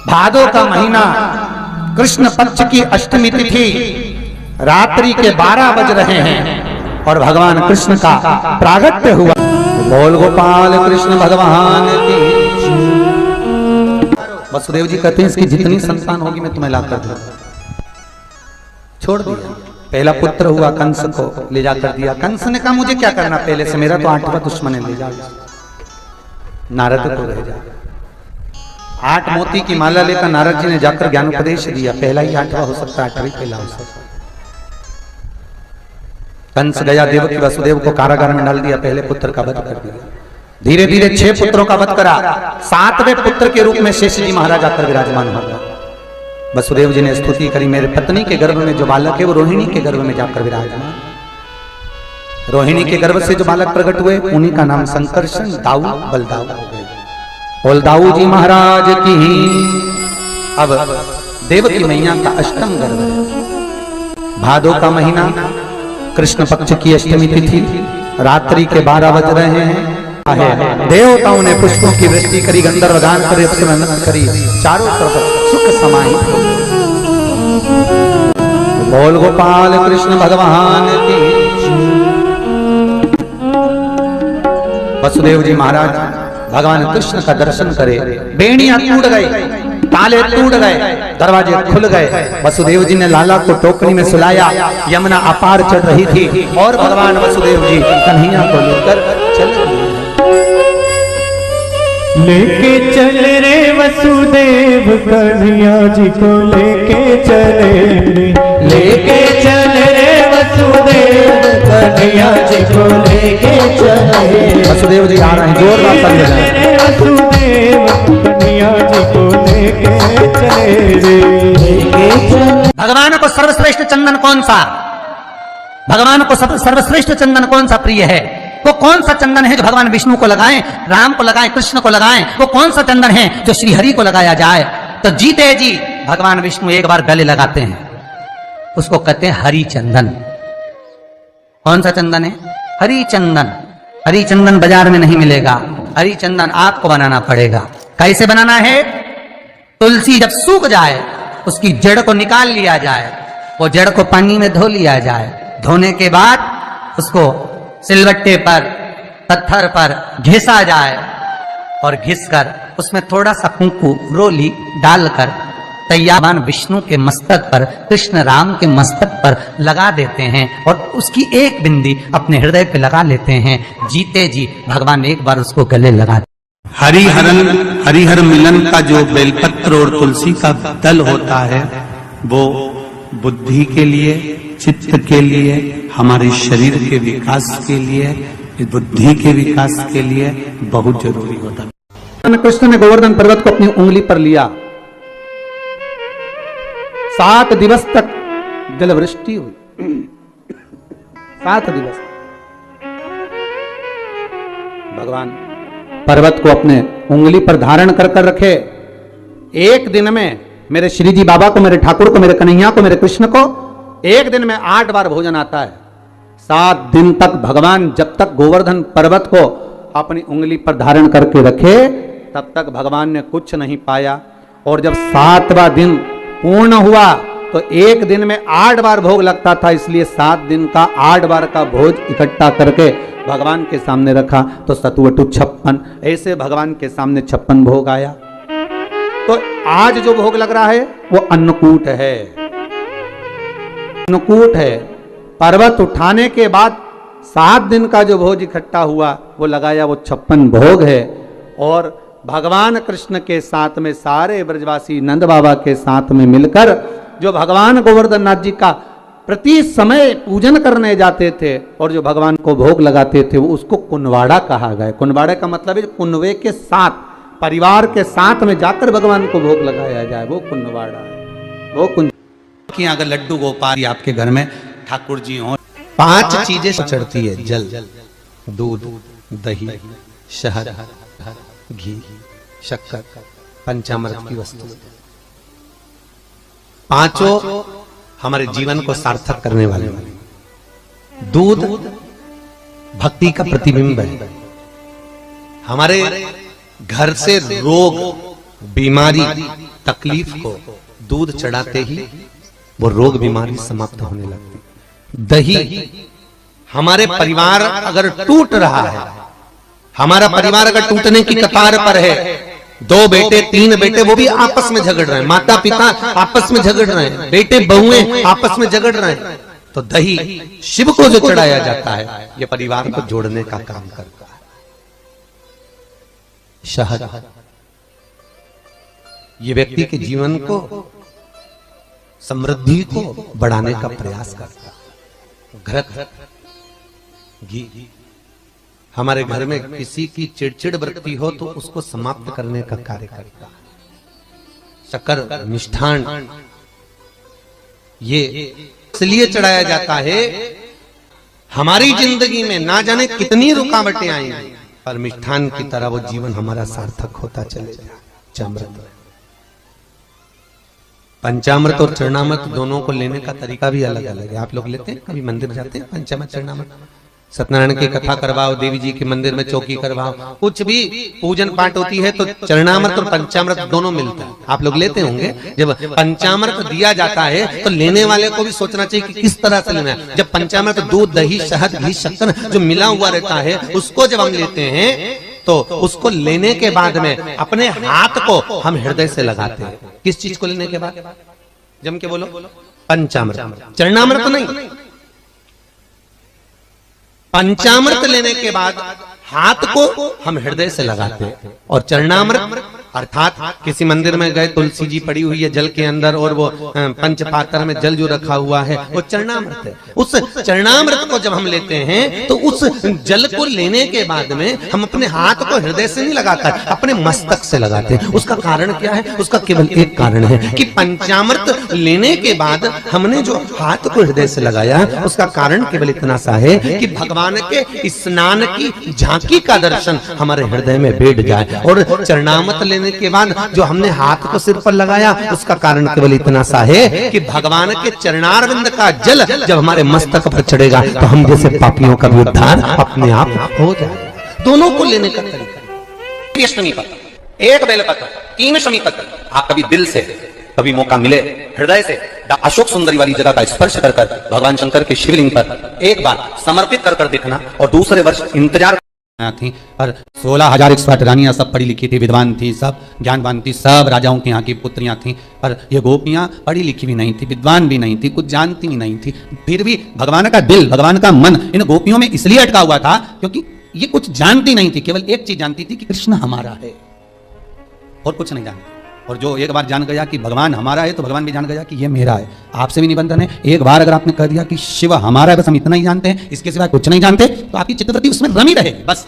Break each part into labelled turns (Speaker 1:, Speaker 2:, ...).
Speaker 1: भादो का महीना, कृष्ण पक्ष की अष्टमी तिथि, रात्रि के 12 बज रहे हैं और भगवान कृष्ण का प्रागट्य हुआ। बोल गोपाल कृष्ण भगवान की। वसुदेव जी कहते हैं इसकी जितनी संतान होगी मैं तुम्हें ला कर दूंगा। छोड़ दिया। पहला पुत्र हुआ, कंस को ले जाकर दिया। कंस ने कहा मुझे क्या करना पहले से, मेरा तो 8वां दुश्मन है, ले जाओ। नारद को रह जा। 8 मोती की माला लेकर नारद जी ने जाकर ज्ञान उपदेश दिया। पहला ही 8वां हो सकता है, 8वां पहला हो सकता है। कंस गया, देवकी वसुदेव को कारागार में डाल दिया, पहले पुत्र का वध कर दिया। धीरे धीरे 6 पुत्रों का वध करा। 7वें पुत्र के रूप में शेष जी महाराज आकर विराजमान हो गए। वसुदेव जी ने स्तुति करी, मेरे पत्नी के गर्भ में जो बालक है वो रोहिणी के गर्भ में जाकर विराजमान। रोहिणी के गर्भ से जो बालक प्रकट हुए उन्हीं का नाम संकर्षण, दाऊ, बलदाऊ हो गए। बोल दाऊ जी महाराज की। अब देवकी मैया का 8वां गर्भ है। भादो का महीना, कृष्ण पक्ष की अष्टमी तिथि, रात्रि के 12 बज रहे हैं। देवताओं ने पुष्पों की वृष्टि करी, गंधर्व गान करे, करी, चारों तरफ सुख समाहित हो। बोल गोपाल कृष्ण भगवान की। वसुदेव जी महाराज भगवान कृष्ण का दर्शन करे। बेड़ियां टूट गई, ताले टूट गए, दरवाजे खुल गए। वसुदेव जी ने लाला को टोकरी में सुलाया। यमुना अपार चढ़ रही थी और भगवान वसुदेव जी कन्हैया को लेकर चले।
Speaker 2: लेके चले रे वसुदेव कन्हैया जी को लेके चले रे। लेके चले रे वसुदेव कन्हैया जी को लेके चले।
Speaker 1: वसुदेव जी आ रहे हैं, जोरदार तालियां।
Speaker 2: वसुदेव कन्हैया जी को लेके चले रे।
Speaker 1: भगवान को सर्वश्रेष्ठ चंदन कौन सा, भगवान को सर्वश्रेष्ठ चंदन कौन सा प्रिय है? वो कौन सा चंदन है जो भगवान विष्णु को लगाएं, राम को लगाएं, कृष्ण को लगाएं? वो कौन सा चंदन है जो श्री हरि को लगाया जाए? तो जीते जी भगवान विष्णु एक बार गले लगाते हैं, उसको कहते हैं हरि चंदन। कौन सा चंदन है? हरि चंदन। हरि चंदन बाजार में नहीं मिलेगा, हरि चंदन आपको बनाना पड़ेगा। कैसे बनाना है? तुलसी जब सूख जाए उसकी जड़ को निकाल लिया जाए, वो जड़ को पानी में धो लिया जाए। धोने के बाद उसको सिलवट्टे पर, पत्थर पर घिसा जाए और घिसकर उसमें थोड़ा सा कुंकू, रोली डालकर तैयार विष्णु के मस्तक पर, कृष्ण राम के मस्तक पर लगा देते हैं और उसकी एक बिंदी अपने हृदय पे लगा लेते हैं। जीते जी भगवान एक बार उसको गले लगाते। हरिहर मिलन का जो बेलपत्र और तुलसी का दल होता है वो बुद्धि के लिए, चित्त के लिए, हमारे शरीर के विकास के लिए, बुद्धि के विकास के लिए बहुत जरूरी होता है। कृष्ण ने गोवर्धन पर्वत को अपनी उंगली पर लिया। 7 दिवस तक जलवृष्टि हुई। 7 दिवस भगवान पर्वत को अपने उंगली पर धारण कर कर रखे। एक दिन में मेरे श्री जी बाबा को, मेरे ठाकुर को, मेरे कन्हैया को, मेरे कृष्ण को एक दिन में 8 बार भोजन आता है। 7 दिन तक भगवान जब तक गोवर्धन पर्वत को अपनी उंगली पर धारण करके रखे तब तक भगवान ने कुछ नहीं पाया। और जब 7वां दिन पूर्ण हुआ तो एक दिन में 8 बार भोग लगता था, इसलिए 7 दिन का 8 बार का भोज इकट्ठा करके भगवान के सामने रखा तो सतुवटु 56, ऐसे भगवान के सामने 56 भोग आया। तो आज जो भोग लग रहा है वो अन्नकूट है। अन्नकूट है। पर्वत उठाने के बाद 7 दिन का जो भोज इकट्ठा हुआ वो लगाया, वो 56 भोग है। और भगवान कृष्ण के साथ में सारे ब्रजवासी नंद बाबा के साथ में मिलकर जो भगवान गोवर्धन नाथ जी का प्रति समय पूजन करने जाते थे और जो भगवान को भोग लगाते थे वो उसको कुनवाड़ा कहा गया। कुनवाड़ा का मतलब है कुनवे के साथ, परिवार के साथ में जाकर भगवान को भोग लगाया जाए, वो कुनवाड़ा है। वो कुन की अगर लड्डू गोपाल आपके घर में ठाकुर जी हो, 5 चीजें चढ़ती है, जल, दूध, दही, शहद, घी, शक्कर, पंचामृत की वस्तु। 5 हमारे जीवन को सार्थक करने वाले। दूध भक्ति का प्रतिबिंब है। हमारे घर से रोग
Speaker 3: बीमारी तकलीफ को दूध चढ़ाते ही वो रोग बीमारी समाप्त होने लगती। दही, हमारे परिवार अगर टूट रहा है, हमारा परिवार अगर टूटने की कतार पर है, 2 बेटे 3 बेटे वो भी आपस में झगड़ रहे हैं, माता पिता आपस में झगड़ रहे हैं, बेटे बहुएं आपस में झगड़ रहे हैं, तो दही शिव को जो चढ़ाया जाता है ये परिवार को जोड़ने का काम करता है। शहद ये व्यक्ति के जीवन को, समृद्धि को बढ़ाने का प्रयास करता है। घृत, घी, हमारे घर में किसी की चिड़चिड़ वृत्ति हो तो उसको समाप्त करने का कार्य करता है। शक्कर, मिष्ठान, ये इसलिए चढ़ाया जाता है, हमारी जिंदगी में ना जाने कितनी रुकावटें आएंगी, पर मिष्ठान की तरह वो जीवन हमारा सार्थक होता चलेगा। चमृत, पंचामृत और चरणामृत दोनों को लेने का तरीका भी अलग अलग है। आप लोग लेते हैं, कभी मंदिर जाते हैं, पंचामृत चरणामृत, सत्यनारायण की कथा करवाओ, देवी जी के मंदिर में चौकी करवाओ, कुछ भी पूजन पाठ होती है तो चरणामृत और पंचामृत दोनों मिलता है। आप लोग लेते होंगे। जब पंचामृत दिया जाता है तो लेने वाले को भी सोचना चाहिए कि किस तरह से लेना है। जब पंचामृत दूध, दही, शहद, घी, शक्कर जो मिला हुआ रहता है, उसको जब हम लेते हैं तो उसको लेने के बाद में अपने हाथ को हम हृदय से लगाते हैं। किस चीज को लेने के बाद? जम के बोलो। पंचामृत, चरणामृत नहीं। पंचामृत लेने के बाद हाथ को हम हृदय से लगाते हैं। और चरणामृत अर्थात किसी मंदिर में गए, तुलसी जी पड़ी हुई है जल के अंदर और वो पंचपात्र में जल जो रखा हुआ है वो चरणामृत है। उस चरणामृत को जब हम लेते हैं तो उस जल को लेने के बाद में हम अपने हाथ को हृदय से नहीं लगाकर अपने मस्तक से लगाते हैं। उसका कारण क्या है? उसका केवल एक कारण है कि पंचामृत लेने के बाद हमने जो हाथ को हृदय से लगाया, उसका कारण केवल इतना सा है कि भगवान के स्नान की झांकी का दर्शन हमारे हृदय में बैठ जाए। और चरणामृत लेने के बाद जो हमने हाथ को सिर पर लगाया, उसका कारण केवल इतना सा है कि भगवान के चरणारविंद का जल जब हमारे मस्तक पर चढ़ेगा तो हम जैसे पापियों का भी उद्धार अपने आप हो जाएगा। दोनों को लेने का तरीका। शमी पत्र, 1 बेलपत्र, 3 शमी पत्र। आप कभी दिल से, कभी मौका मिले हृदय से अशोक सुंदरी वाली जगह का स्पर्श कर भगवान शंकर के शिवलिंग पर एक बार समर्पित कर देखना, और दूसरे वर्ष इंतजार थी। और 16,108 रानियां सब पढ़ी लिखी थी, विद्वान थी, सब ज्ञानवान थी, सब राजाओं की यहाँ की पुत्रियां थी। पर ये गोपियां पढ़ी लिखी भी नहीं थी, विद्वान भी नहीं थी, कुछ जानती भी नहीं थी। फिर भी भगवान का दिल, भगवान का मन इन गोपियों में इसलिए अटका हुआ था क्योंकि ये कुछ जानती नहीं थी। केवल एक चीज जानती थी कि कृष्ण हमारा है, और कुछ नहीं जानती। और जो एक बार जान गया कि भगवान हमारा है तो भगवान भी जान गया कि ये मेरा है। आपसे भी निबंधन है, एक बार अगर आपने कह दिया कि शिव हमारा है, बस हम इतना ही जानते हैं, इसके सिवाय कुछ नहीं जानते, तो आपकी चित्तवृत्ति उसमें रमी रहेगी बस।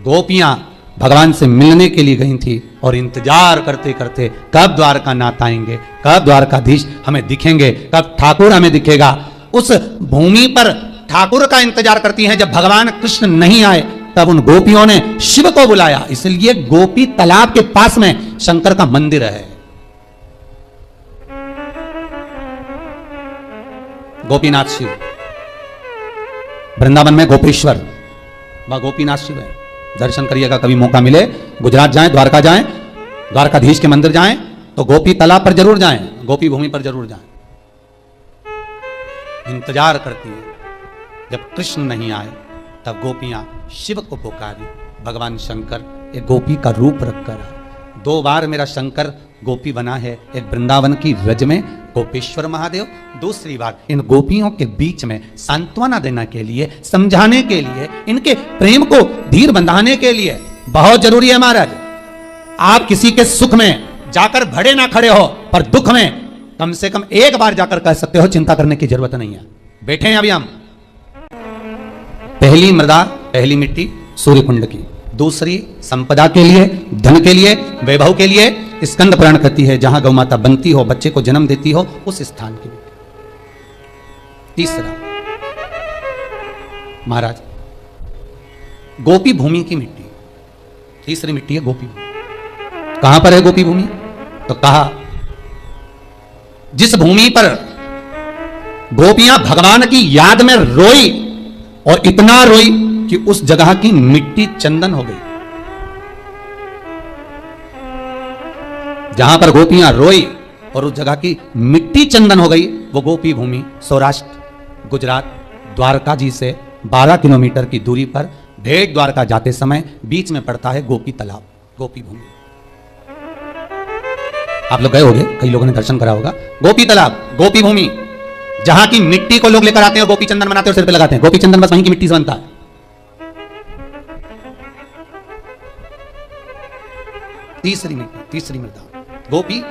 Speaker 3: गोपियां भगवान से मिलने के लिए गई थी और इंतजार करते करते कब द्वारका नाथ आएंगे, कब द्वारकाधीश हमें दिखेंगे, कब ठाकुर हमें दिखेगा। उस भूमि पर ठाकुर का इंतजार करती हैं। जब भगवान कृष्ण नहीं आए तब उन गोपियों ने शिव को बुलाया। इसलिए गोपी तालाब के पास में शंकर का मंदिर है। गोपीनाथ शिव, वृंदावन में गोपेश्वर, वह गोपीनाथ शिव है। दर्शन करिएगा, कभी मौका मिले, गुजरात जाएं, द्वारका जाएं, द्वारकाधीश के मंदिर जाएं तो गोपी तालाब पर जरूर जाएं, गोपी भूमि पर जरूर जाएं। इंतजार करती है। जब कृष्ण नहीं आए तब गोपियां शिव को पुकारी। भगवान शंकर एक गोपी का रूप रखकर है। 2 बार मेरा शंकर गोपी बना है, एक वृंदावन की रज में गोपेश्वर महादेव, दूसरी बार इन गोपियों के बीच में सांत्वना देने के लिए, समझाने के लिए, इनके प्रेम को धीर बंधाने के लिए। बहुत जरूरी है महाराज, आप किसी के सुख में जाकर भड़े ना खड़े हो, पर दुख में कम से कम एक बार जाकर कह सकते हो चिंता करने की जरूरत नहीं है। बैठे हैं अभी हम। पहली मृदा, पहली मिट्टी सूर्य कुंड की, दूसरी संपदा के लिए, धन के लिए, वैभव के लिए स्कंद पुराण कहती है जहां गौ माता बनती हो, बच्चे को जन्म देती हो, उस स्थान की। तीसरा महाराज गोपी भूमि की मिट्टी, तीसरी मिट्टी है गोपी भूमि। कहां पर है गोपी भूमि? तो कहा जिस भूमि पर गोपियां भगवान की याद में रोई और इतना रोई कि उस जगह की मिट्टी चंदन हो गई।
Speaker 1: जहां पर गोपियां रोई और उस जगह की मिट्टी चंदन हो गई, वो गोपी भूमि सौराष्ट्र गुजरात द्वारकाजी से 12 किलोमीटर की दूरी पर भेट द्वारका जाते समय बीच में पड़ता है गोपी तालाब, गोपी भूमि। आप लोग गए होंगे, कई लोगों ने दर्शन करा होगा। गोपी तालाब, गोपी भूमि, जहां की मिट्टी को लोग लेकर आते हैं और गोपी चंदन बनाते हैं और सिर पे लगाते हैं। गोपी चंदन बस वहीं की मिट्टी से बनता है। तीसरी मृदा गोपी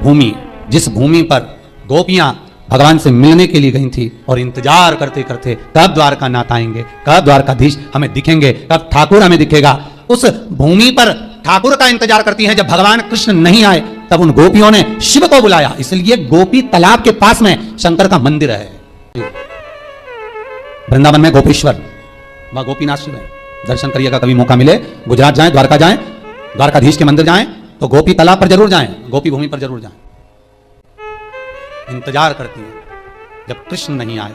Speaker 1: भूमि, जिस भूमि पर गोपियां भगवान से मिलने के लिए गई थी और इंतजार करते करते कब द्वारकानाथ आएंगे, कब द्वारकाधीश हमें दिखेंगे, कब ठाकुर हमें दिखेगा, उस भूमि पर ठाकुर का इंतजार करती हैं। जब भगवान कृष्ण नहीं आए तब उन गोपियों ने शिव को बुलाया, इसलिए गोपी तालाब के पास में शंकर का मंदिर है। वृंदावन में गोपेश्वर, वहां गोपीनाथ शिव है। दर्शन करिएगा, कभी मौका मिले, गुजरात जाएं, द्वारका जाएं, द्वारकाधीश के मंदिर जाएं तो गोपी तालाब पर जरूर जाएं, गोपी भूमि पर जरूर जाएं। इंतजार करती हैं, जब कृष्ण नहीं आए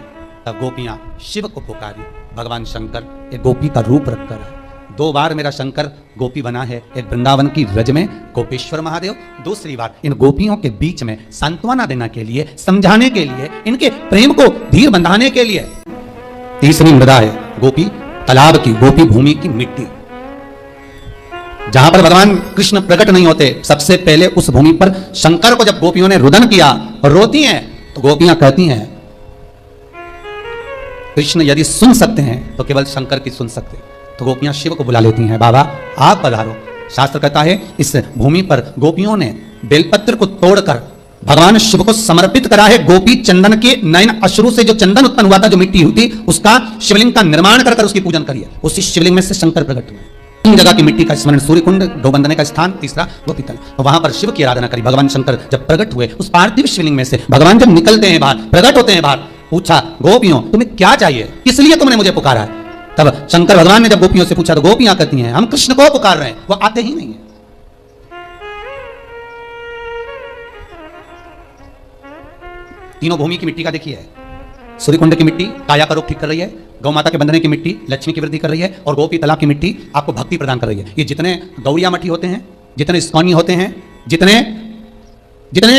Speaker 1: तब गोपियां शिव को पुकारी। भगवान शंकर एक गोपी का रूप रखकर है। 2 बार मेरा शंकर गोपी बना है, एक वृंदावन की रज में गोपेश्वर महादेव, दूसरी बार इन गोपियों के बीच में सांत्वना देने के लिए, समझाने के लिए, इनके प्रेम को धीर बंधाने के लिए। तीसरी मृदा है गोपी तालाब की, गोपी भूमि की मिट्टी, जहां पर भगवान कृष्ण प्रकट नहीं होते। सबसे पहले उस भूमि पर शंकर को जब गोपियों ने रुदन किया और रोती हैं तो गोपियां कहती हैं, कृष्ण यदि सुन सकते हैं तो केवल शंकर की सुन सकते। तो गोपियां शिव को बुला लेती हैं, बाबा आप पधारो। शास्त्र कहता है इस भूमि पर गोपियों ने बेलपत्र को तोड़कर भगवान शिव को समर्पित करा है। गोपी चंदन के नयन अश्रु से जो चंदन उत्पन्न हुआ था, जो मिट्टी हुई थी, उसका शिवलिंग का निर्माण कर उसकी पूजन करिए। उसी शिवलिंग में से शंकर प्रकट हुए। 3 जगह की मिट्टी का स्मरण, सूर्य कुंड, गौबंदने का स्थान, तीसरा गोपी तल, वहां पर शिव की आराधना करी। भगवान शंकर जब प्रकट हुए उस पार्थिव शिवलिंग में से, भगवान जब निकलते हैं बाहर, प्रकट होते हैं बाहर, पूछा गोपियों तुम्हें क्या चाहिए, किस लिए तुमने मुझे पुकारा है। तब शंकर भगवान ने जब गोपियों से पूछा तो गोपियां कहती हैं हम कृष्ण को पुकार रहे हैं, वो आते ही नहीं है। तीनों भूमि की मिट्टी का देखिए, सूर्यकुंड की मिट्टी काया का रोग ठीक कर रही है, गौ माता के बंधने की मिट्टी लक्ष्मी की वृद्धि कर रही है, और गोपी तालाब की मिट्टी आपको भक्ति प्रदान कर रही है। ये जितने गौरिया मठी होते हैं, जितने इस्कॉनी होते हैं, जितने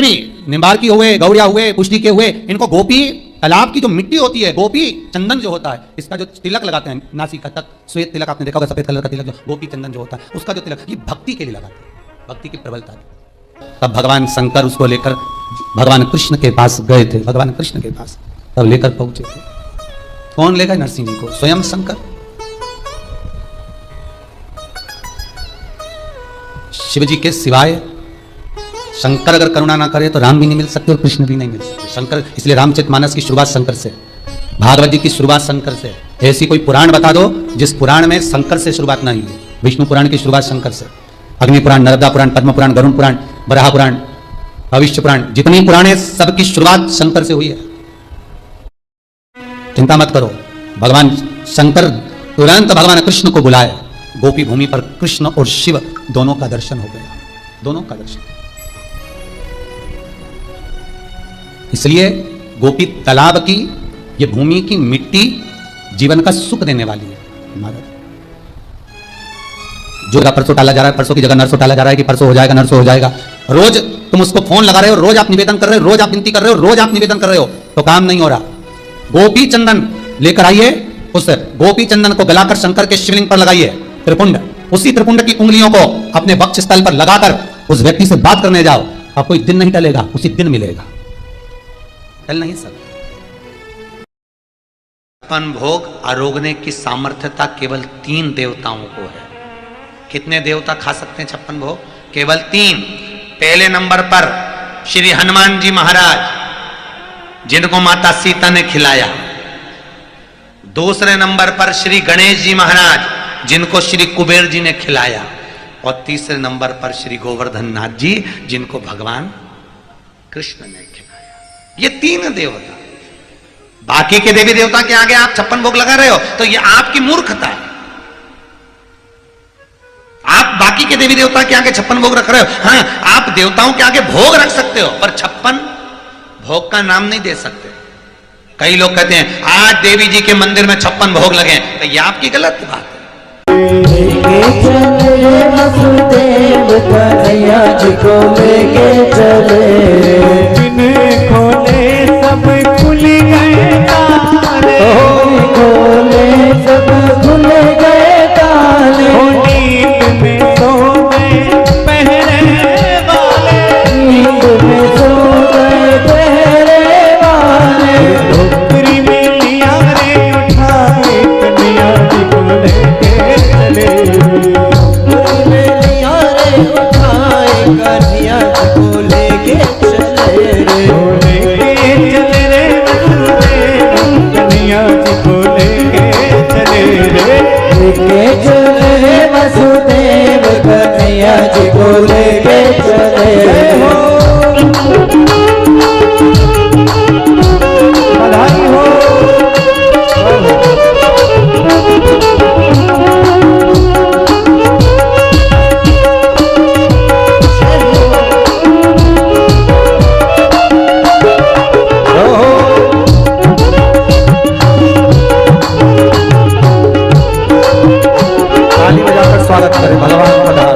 Speaker 1: भी निम्बार्की हुए, गौरिया हुए, पुष्टि के हुए, इनको गोपी तालाब की जो मिट्टी होती है, गोपी चंदन जो होता है, इसका जो तिलक लगाते हैं, नासिका तक श्वेत तिलक आपने देखा होगा, सफेद कलर का तिलक, जो गोपी चंदन जो होता है उसका जो तिलक, ये भक्ति के लिए लगाते हैं, भक्ति की प्रबलता। तब भगवान शंकर उसको लेकर भगवान कृष्ण के पास गए थे, भगवान कृष्ण के पास तब लेकर पहुंचे थे। कौन लेगा नरसिंह जी को? स्वयं शंकर। शिव जी के सिवाय शंकर अगर करुणा ना करे तो राम भी नहीं मिल सकते और कृष्ण भी नहीं मिल सकते। शंकर, इसलिए रामचरितमानस की शुरुआत शंकर से, भागवत जी की शुरुआत शंकर से। ऐसी कोई पुराण बता दो जिस पुराण में शंकर से शुरुआत नहीं हुई। विष्णु पुराण की शुरुआत शंकर से, अग्नि पुराण, नर्मदा पुराण, पद्म पुराण, गरुण पुराण, बराह पुराण, भविष्य पुराण, जितनी पुराण है सबकी शुरुआत शंकर से हुई है। चिंता मत करो, भगवान शंकर तुरंत भगवान कृष्ण को बुलाए। गोपी भूमि पर कृष्ण और शिव दोनों का दर्शन हो गया, दोनों का दर्शन। इसलिए गोपी तालाब की ये भूमि की मिट्टी जीवन का सुख देने वाली है। महाराज जो परसों टाला जा रहा है, परसों की जगह नरसों टाला जा रहा है कि परसों हो जाएगा, नरसों हो जाएगा। रोज तुम उसको फोन लगा रहे हो, रोज आप निवेदन कर रहे हो, रोज आप विनती कर रहे हो, रोज आप निवेदन कर रहे हो, तो काम नहीं हो रहा। गोपी चंदन लेकर आइए, उस गोपी चंदन को गलाकर शंकर के शिवलिंग पर लगाइए, त्रिपुंड, उसी त्रिपुंड की उंगलियों को अपने वक्ष स्थल पर लगाकर उस व्यक्ति से बात करने जाओ। अब कोई दिन नहीं टलेगा, उसी दिन मिलेगा, टल नहीं सकता। छप्पन भोग आरोगने की सामर्थ्यता केवल 3 देवताओं को है। कितने देवता खा सकते हैं 56 भोग? केवल 3। पहले नंबर पर श्री हनुमान जी महाराज, जिनको माता सीता ने खिलाया। दूसरे नंबर पर श्री गणेश जी महाराज, जिनको श्री कुबेर जी ने खिलाया। और तीसरे नंबर पर श्री गोवर्धन नाथ जी, जिनको भगवान कृष्ण ने खिलाया। ये 3 देवता। बाकी के देवी देवता के आगे आप 56 भोग लगा रहे हो तो ये आपकी मूर्खता है। आप बाकी के देवी देवता के आगे 56 भोग रख रहे हो। हाँ, आप देवताओं के आगे भोग रख सकते हो, पर 56 भोग का नाम नहीं दे सकते। कई लोग कहते हैं आज देवी जी के मंदिर में 56 भोग लगे, तो ये आपकी गलत बात है।
Speaker 2: वसुदेव कन्हैया जी को लेके चले जिन्हें खोले सब खुल गए ताले खोले सब खुल गए ताले नींद में सो गए पहरे वाले नींद में सो गए पहरे वाले टोकरी में लिया रे उठाए कन्हैया जी को लेके चले वसुदेव कन्हैया जी को लेके चले बधाई हो
Speaker 1: स्वागत करें भगवान पधार।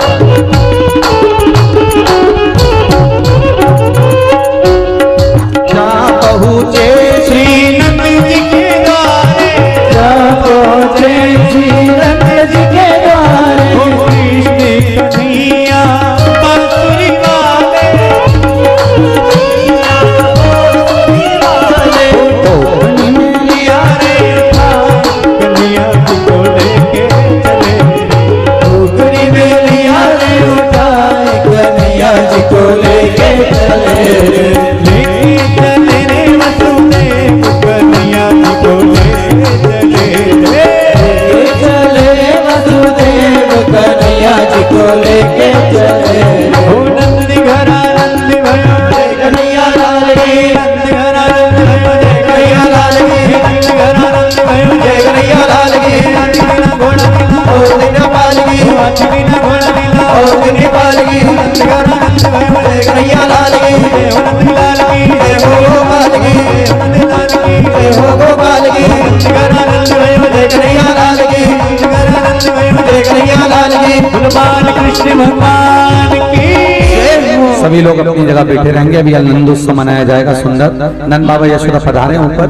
Speaker 2: जा पहुँचे श्री नंद जी के द्वारे जा पहुँचे श्री नंद जी के द्वारे कृष्ण कन्हैया बांसुरी वाले तो लिया रे कन्हैया जी को लेके चले जी को लेके चले रे वसुदेव कन्हैया जी को लेके चले वसुदेव कन्हैया जी को लेके चले ओ नंद घरा नंद भयो जय कन्हैया लाल की नंद घरा नंद भयो जय कन्हैया लाल की नंद घरा नंद भयो जय कन्हैया लाल की नंद बिना घोड़ा नीला ओ बिना पाल की नंद बिना घोड़ा नीला ओ बिना पाल की नंद घरा नंद भयो जय कन्हैया लाल की जय हो नंद लाल की जय हो गोपाल की नंद लाल की जय हो गोपाल की नंद घरा नंद भयो जय कन्हैया लाल की नंद घरा नंद भयो जय कन्हैया लाल की भगवान कृष्ण भगवान की
Speaker 1: सभी लोग अपनी जगह बैठे रहेंगे। अभी नंदोत्सव मनाया जाएगा सुंदर। नंद बाबा यशोदा पधारे ऊपर।